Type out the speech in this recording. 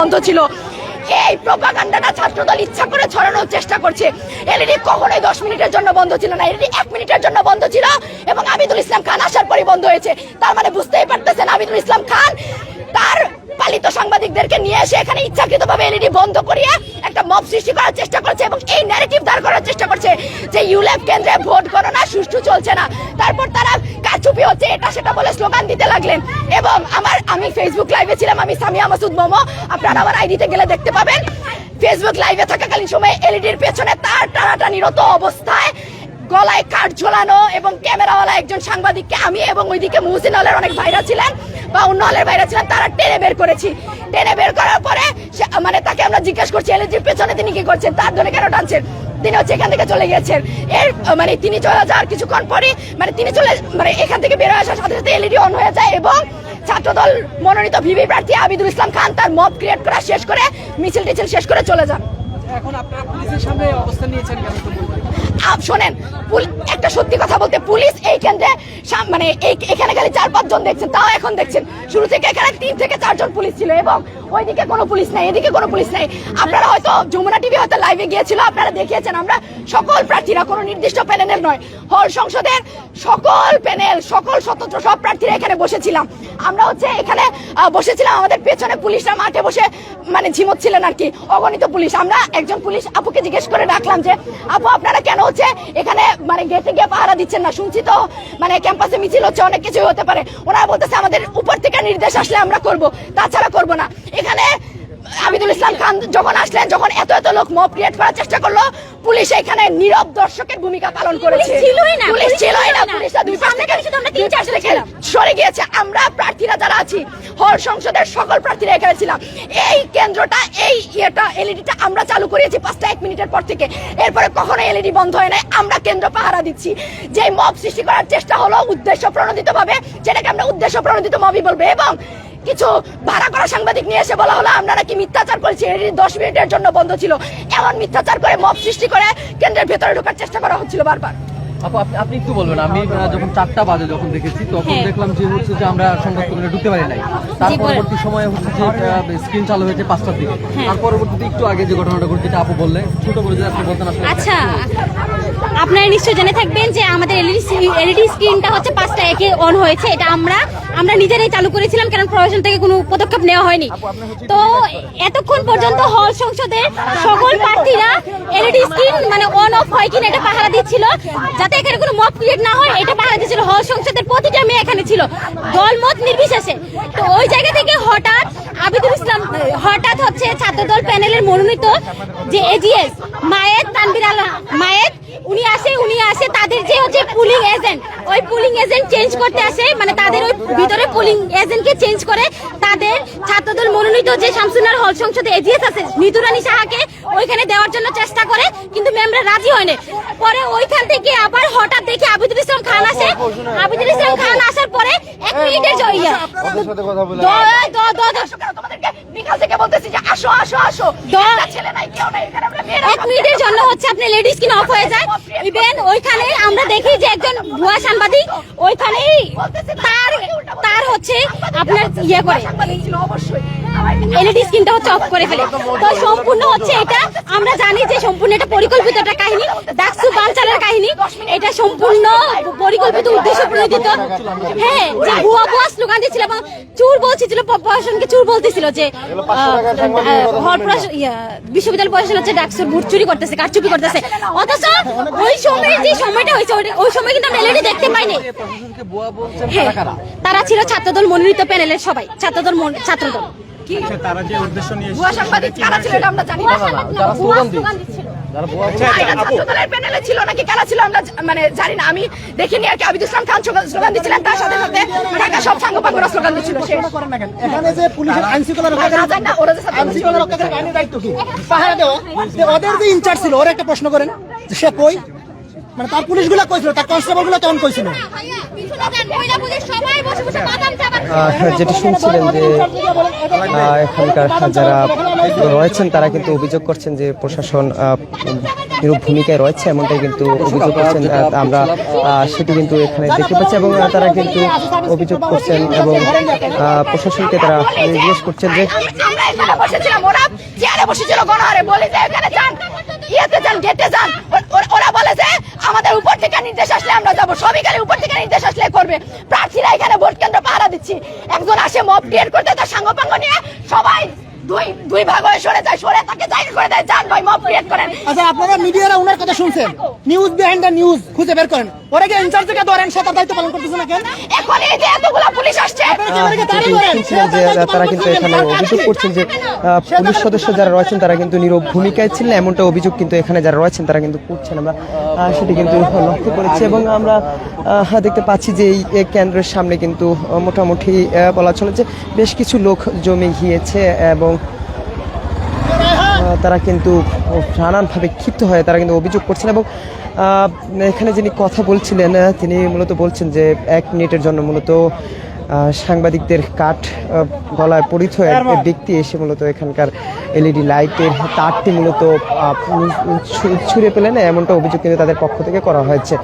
বন্ধ ছিল। এই প্রপাগান্ডাটা ছাত্রদল ইচ্ছা করে ছড়ানোর চেষ্টা করছে। এলইডি কখনোই 10 মিনিটের জন্য বন্ধ ছিল না, এলইডি 1 মিনিটের জন্য বন্ধ ছিল এবং আবিদুল ইসলাম খান আসার পরই বন্ধ হয়েছে। তার মানে বুঝতেই পারতেছেন আবিদুল ইসলাম খান তার পালিত সাংবাদিকদেরকে নিয়ে এসে এখানে ইচ্ছাকৃতভাবে এলইডি বন্ধ করিয়ে একটা মব সৃষ্টি করার চেষ্টা করছে এবং এই ন্যারেটিভ দাঁড় করার চেষ্টা করছে যে ইউল্যাব কেন্দ্রে ভোট গণনা সুষ্ঠু চলছে না। তারপর তারা কারচুপি হচ্ছে এটা সেটা বলে স্লোগান দিতে লাগলেন এবং আমি ফেসবুক লাইভে ছিলাম, আমি সামিয়া মাসুদ মোমো, আপনারা আমার আইডিতে গেলে দেখতে পাবেন। ফেসবুক লাইভে থাকাকালীন সময়ে এলইডির পেছনে তার টানাটানিরত অবস্থায় গলায় কাঠ ঝোলানো এবং ক্যামেরাওয়ালা একজন সাংবাদিককে আমি এবং ওইদিকে মুহসিন হলের অনেক ভাইরা ছিলেন বা অন্য হলের ভাইরা ছিলেন, তারা টেনে বের করেছি। টেনে বের করার পরে মানে তাকে আমরা জিজ্ঞেস করছি এলইডির পেছনে তিনি কি করছেন, তার ধরে কেন টানছেন। তিনি হচ্ছে এখান থেকে চলে গেছেন। এর মানে তিনি চলে যাওয়ার কিছুক্ষণ পরে মানে এখান থেকে বের হয়ে আসার সাথে সাথে এলইডি অন হয়ে যায় এবং ছাত্রদল মনোনীত ভিভি প্রার্থী আবিদুল ইসলাম খান তার মব ক্রিয়েট করা শেষ করে মিছিল টিছিল শেষ করে চলে যান। এখন আপনারা পুলিশের সামনে অবস্থান নিয়েছেন কেন? শোনেন, একটা সত্যি কথা বলতে পুলিশ এই কেন্দ্রে মানে এখানে খালি 4-5 জন দেখছেন, তাও এখন দেখছেন। শুরু থেকে এখানে 3 থেকে 4 জন পুলিশ ছিল এবং ওইদিকে কোনো পুলিশ নাই, এদিকে কোনো পুলিশ নাই। আপনারা হয়তো যমুনা টিভি হয়তো লাইভে গিয়েছিল, আপনারা দেখিয়েছেন আমরা সকল প্রার্থীরা কোনো নির্দিষ্ট প্যানেলের নয়, হল সংসদের সকল প্যানেল সকল স্বতন্ত্র সব প্রার্থীরা এখানে বসেছিলাম। আমরা হচ্ছে এখানে বসেছিলাম, আমাদের পেছনে পুলিশরা মাঠে বসে মানে ঝিমোচ্ছিলেন আর কি, অগণিত পুলিশ। আমরা একজন পুলিশ আপুকে জিজ্ঞেস করে রাখলাম যে আপু আপনারা কেন হচ্ছে এখানে মানে গেটে গিয়ে পাহারা দিচ্ছেন না, শুনছি তো মানে ক্যাম্পাসে মিছিল হচ্ছে, অনেক কিছু হতে পারে। ওনারা বলতেছে আমাদের উপর থেকে নির্দেশ আসলে আমরা করব, তাছাড়া করব না। এখানে আবিদুল ইসলাম খান যখন আসলেন, যখন এত এত লোক মব ক্রিয়েট করার চেষ্টা করলো, পুলিশ এখানে নীরব দর্শকের ভূমিকা পালন করেছে। পুলিশ ছিলই না, পুলিশরা দুই পাশ থেকে 3-4 থেকে সরে গিয়েছে। আমরা প্রার্থীরা যারা আছি হল সংসদের সকল প্রার্থীরা এখানে ছিলাম। এই কেন্দ্রটা এই এলইডিটা আমরা চালু করেছি 5টা 1 মিনিটের পর থেকে, এরপরে কখনো এলইডি বন্ধ হয় নাই। আমরা কেন্দ্র পাহারা দিচ্ছি। যে মব সৃষ্টি করার চেষ্টা হলো উদ্দেশ্য প্রণোদিত ভাবে, যেটাকে আমরা উদ্দেশ্য প্রণোদিত মবই বলবো, এবং কিছু ভাড়া করা সাংবাদিক নিয়ে এসে বলা হলো আমরা নাকি মিথ্যাচার করেছি, 10 মিনিটের জন্য বন্ধ ছিল। এমন মিথ্যাচার করে মব সৃষ্টি করে কেন্দ্রের ভেতরে ঢোকার চেষ্টা করা হচ্ছিল বারবার। আপনি একটু বলবেন, আমি যখন 4টা বাজে যখন দেখেছি তখন দেখলাম যে হচ্ছে যে আমরা সংবাদপত্রে ঢুকতে পারি নাই। তার পরবর্তী সময়ে হচ্ছে যে স্ক্রিন চালু হয়েছে 5টার দিকে। তার পরবর্তীতে একটু আগে যে ঘটনাটা ঘটেছে যেটা আপু বললে, ছোট করে যদি আপনি বলতেন। আচ্ছা, আপনারা নিশ্চয়ই জেনে থাকবেন যে আমাদের এলইডি স্ক্রিনটা হচ্ছে 5টা 1-এ অন হয়েছে। এটা আমরা নিজেরাই চালু করেছিলাম, কারণ প্রশাসন থেকে কোনো পদক্ষেপ নেওয়া হয়নি। তো এতক্ষণ পর্যন্ত হল সংসদের সকল প্রার্থীরা এলইডি স্ক্রিন মানে অন অফ হয় কিনা এটা পাহারা দিচ্ছিল, যাতে এখানে কোনো মব ক্রিয়েট না হয় এটা পাহারা দিচ্ছিল। হল সংসদের প্রতিটা মেয়ে এখানে ছিল, দলমত নির্বিশেষে। তো ওই জায়গা থেকে হঠাৎ আবিদুল ইসলাম হচ্ছে ছাত্রদল প্যানেলের মনোনীত যে এজিএস মায়ের তানভীর আলম মায়ের, উনি আসে তাদের যে হচ্ছে পুলিং এজেন্ট, ওই পুলিং এজেন্ট চেঞ্জ করতে আসে, মানে তাদের ওই ভিতরে পুলিং এজেন্টকে চেঞ্জ করে তাদের ছাত্রদল মনোনীত যে শামসুনার হল সংসদে এজিএস আছে নিতুরানী সাহাকে ওইখানে দেওয়ার জন্য চেষ্টা করে, কিন্তু ম্যামরা রাজি হয়নি। পরে ওইখান থেকে আবার হঠাৎ দেখি আবিদুল ইসলাম খান আসে। আবিদুল ইসলাম খান আসার পরে 1 মিনিটের জন্য হচ্ছে আপনার লেডিস কিনা অফ হয়ে যায়। ইভেন ওইখানে আমরা দেখি যে একজন ভুয়া সাংবাদিক ওইখানেই তার হচ্ছে আপনার ইয়ে করে এলইডি স্ক্রিনটা হচ্ছে অফ করে ফেলে। তো সম্পূর্ণ হচ্ছে এটা আমরা জানি যে সম্পূর্ণ এটা পরিকল্পিত একটা কাহিনী, ডাকসু বানচালের কাহিনী। এটা সম্পূর্ণ পরিকল্পিত উদ্দেশ্য প্রণোদিত। হ্যাঁ, যে ভুয়া স্লোগান দিচ্ছিল এবং চুর বলছিল, প্রশাসনকে চুর বলতেছিল যে বিশ্ববিদ্যালয় প্রশাসন হচ্ছে ডাকসুর ভোট চুরি করতেছে, কারচুপি করতেছে। অথচ ওই সময় যে সময়টা হয়েছে ওই সময় কিন্তু আমরা এলইডি দেখতে পাইনি। তারা ছিল ছাত্রদল মনোনীত প্যানেলের সবাই, ছাত্রদল। তারা যে উদ্দেশ্য নিয়ে ভুয়া সাংবাদিক কারা ছিল এটা আমরা জানি না, যারা স্লোগান দিচ্ছিল ছাত্রদলের প্যানেলে ছিল নাকি কারা ছিল আমরা মানে জানি না। আমি দেখিনি আর কি। আবিদুল ইসলাম খান স্লোগান দিচ্ছিলেন, তার সাথে সাথে ঢাকা সব সাংবাদিকরা স্লোগান দিচ্ছিল। এখানে যে পুলিশের আইনশৃঙ্খলা রক্ষাকারী বাহিনীর দায়িত্ব কি? পাহারা দেওয়া। ওদের যে ইনচার্জ ছিল ওরা একটা প্রশ্ন করেন যে সে কই, মানে তার পুলিশগুলো কইছিল, তার কনস্টেবলগুলো তখন কইছিল। যেটি শুনছিলেন যে এখানকার যারা রয়েছেন তারা কিন্তু অভিযোগ করছেন যে প্রশাসন নীরব ভূমিকায় রয়েছে এমনটাই কিন্তু অভিযোগ করছেন আমরা সেটি কিন্তু এখানে দেখতে পাচ্ছি এবং তারা কিন্তু অভিযোগ করছেন এবং প্রশাসনকে তারা জিজ্ঞেস করছেন যে আমরা এখানে বসেছিলাম, ওরা চেয়ারে বসেছিল গণহারে, বলি যে এখানে যান, ইয়েতে যান, গেটে যান। ওরা বলে যে আমাদের উপর থেকে নির্দেশ আসলে আমরা যাবো, সবই খালি উপর থেকে নির্দেশ আসলে করবে। প্রার্থীরা এখানে ভোট কেন্দ্র পাহারা দিচ্ছি, একজন আসে মব ক্রিয়েট করতে, তার সাঙ্গপাঙ্গ নিয়ে সবাই দুই ভাগ হয়ে সরে যায়, সরে তাকে জাহির করে দেয়, যান ভাই মব ক্রিয়েট করেন। আচ্ছা, আপনারা মিডিয়ারা ওনার কথা শুনছেন, নিউজ বিহাইন্ড দ্য নিউজ খুঁজে বের করেন, ওরা কি ইনচার্জ থেকে ধরেন, সে তার দায়িত্ব পালন করতেছে না কেন? এখন এই যে এতগুলা পুলিশ আসছে, শুনছিলেন যে তারা কিন্তু এখানে অভিযোগ করছেন যে পুলিশ সদস্য যারা রয়েছেন তারা কিন্তু নীরব ভূমিকায় ছিলেন, এমনটা অভিযোগ কিন্তু এখানে যারা রয়েছেন তারা কিন্তু করছেন। আমরা সেটি কিন্তু লক্ষ্য করেছি এবং আমরা দেখতে পাচ্ছি যে এই কেন্দ্রের সামনে কিন্তু মোটামুটি বলা চলে যে বেশ কিছু লোক জমে গিয়েছে এবং তারা কিন্তু নানানভাবে ক্ষিপ্ত হয়ে তারা কিন্তু অভিযোগ করছেন এবং এখানে যিনি কথা বলছিলেন তিনি মূলত বলছেন যে 1 মিনিটের জন্য মূলত সাংবাদিকদের কাঠ গলায় পরিচয় এক ব্যক্তি এসে মূলত এখানকার এলইডি লাইটের তারটি মূলত ছুঁড়ে পেলেন, এমনটা অভিযোগ কিন্তু তাদের পক্ষ থেকে করা হয়েছে।